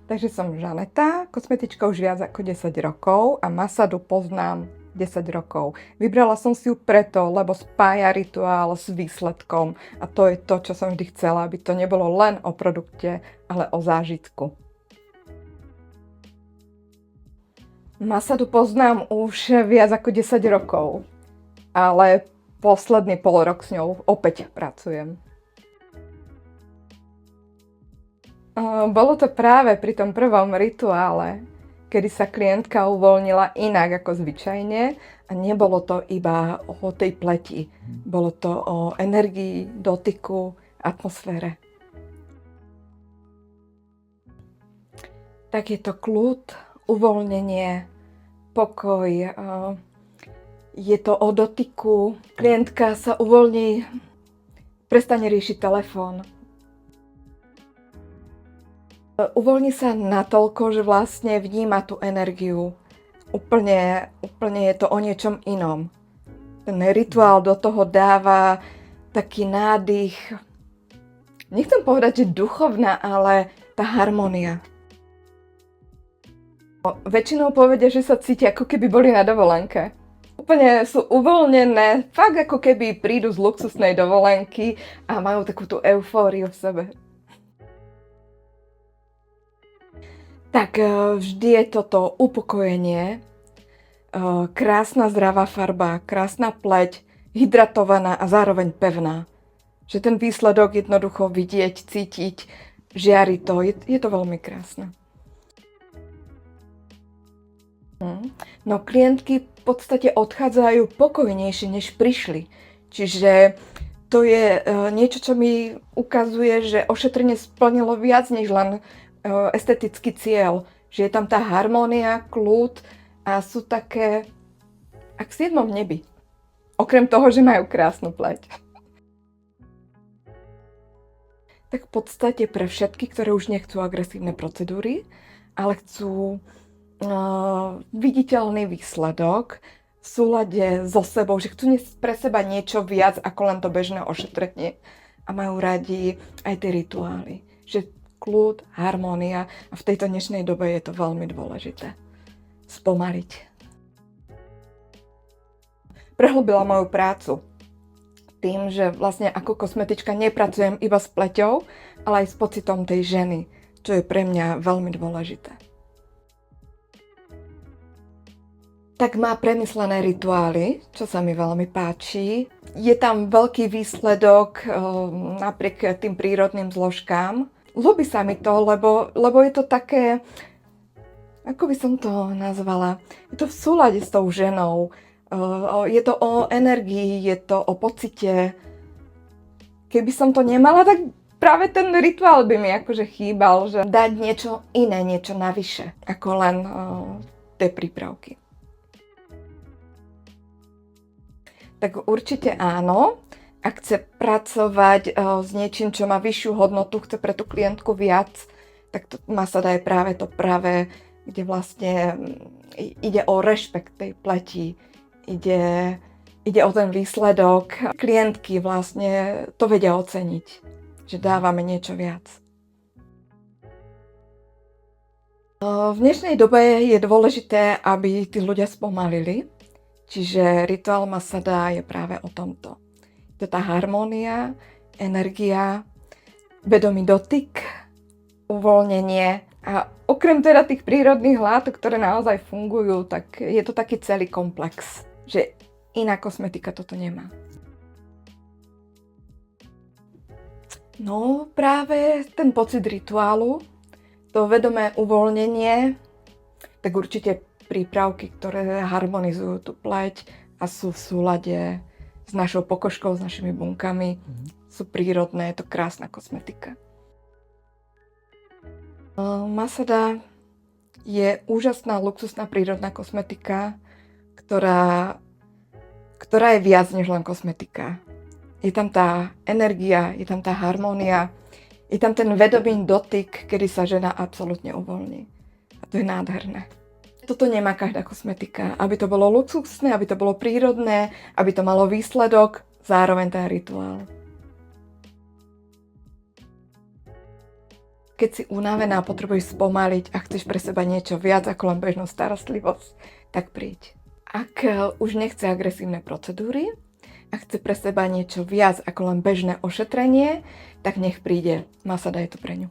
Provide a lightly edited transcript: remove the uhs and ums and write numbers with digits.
Takže som Žaneta, kosmetička už viac ako 10 rokov a Masadu poznám 10 rokov. Vybrala som si ju preto, lebo spája rituál s výsledkom a to je to, čo som vždy chcela, aby to nebolo len o produkte, ale o zážitku. Masadu poznám už viac ako 10 rokov, ale posledný pol rok s ňou opäť pracujem. Bolo to práve pri tom prvom rituále, kedy sa klientka uvoľnila inak ako zvyčajne a nebolo to iba o tej pleti. Bolo to o energii, dotyku, atmosfére. Tak je to kľud, uvoľnenie, pokoj, je to o dotyku. Klientka sa uvoľní, prestane riešiť telefón. Uvoľní sa natoľko, že vlastne vníma tú energiu. Úplne je to o niečom inom. Ten rituál do toho dáva taký nádych. Nechcem povedať, že duchovná, ale tá harmónia. Väčšinou povedia, že sa cítia, ako keby boli na dovolenke. Úplne sú uvoľnené, fakt ako keby prídu z luxusnej dovolenky a majú takú tú eufóriu v sebe. Tak vždy je toto upokojenie, krásna zdravá farba, krásna pleť, hydratovaná a zároveň pevná. Že ten výsledok jednoducho vidieť, cítiť, žiari to, je to veľmi krásne. No klientky v podstate odchádzajú pokojnejšie, než prišli. Čiže to je niečo, čo mi ukazuje, že ošetrenie splnilo viac než len estetický cieľ, že je tam tá harmónia, kľud a sú také ak v 7. nebi. Okrem toho, že majú krásnu pleť. Tak v podstate pre všetky, ktoré už nechcú agresívne procedúry, ale chcú viditeľný výsledok v súlade so sebou, že chcú pre seba niečo viac ako len to bežné ošetrenie a majú radi aj tie rituály. Že kľud, harmónia a v tejto dnešnej dobe je to veľmi dôležité. Spomaliť. Prehlbila moju prácu tým, že vlastne ako kosmetička nepracujem iba s pleťou, ale aj s pocitom tej ženy, čo je pre mňa veľmi dôležité. Tak má premyslené rituály, čo sa mi veľmi páči. Je tam veľký výsledok napriek tým prírodným zložkám. Ľúbi sa mi to, lebo je to také, ako by som to nazvala, je to v súlade s tou ženou, je to o energii, je to o pocite. Keby som to nemala, tak práve ten rituál by mi akože chýbal, že dať niečo iné, niečo navyše, ako len tie prípravky. Tak určite áno. Ak chce pracovať s niečím, čo má vyššiu hodnotu, chce pre tú klientku viac, tak to Masada je práve to pravé, kde vlastne ide o rešpekt tej pleti, ide o ten výsledok. Klientky vlastne to vedia oceniť, že dávame niečo viac. V dnešnej dobe je dôležité, aby tí ľudia spomalili, čiže rituál Masada je práve o tomto. To tá harmónia, energia, vedomý dotyk, uvoľnenie a okrem teda tých prírodných látok, ktoré naozaj fungujú, tak je to taký celý komplex, že iná kosmetika toto nemá. No práve ten pocit rituálu, to vedomé uvoľnenie, tak určite prípravky, ktoré harmonizujú tú pleť a sú v súlade s našou pokožkou, s našimi bunkami. Sú prírodné, je to krásna kosmetika. Masada je úžasná, luxusná prírodná kosmetika, ktorá je viac než len kosmetika. Je tam tá energia, je tam tá harmónia, je tam ten vedomý dotyk, kedy sa žena absolútne uvoľní. A to je nádherné. Toto nemá každá kosmetika. Aby to bolo luxusné, aby to bolo prírodné, aby to malo výsledok, zároveň ten rituál. Keď si unavená, potrebuješ spomaliť a chceš pre seba niečo viac ako len bežnú starostlivosť, tak príď. Ak už nechce agresívne procedúry a chce pre seba niečo viac ako len bežné ošetrenie, tak nech príde. Masada je to pre ňu.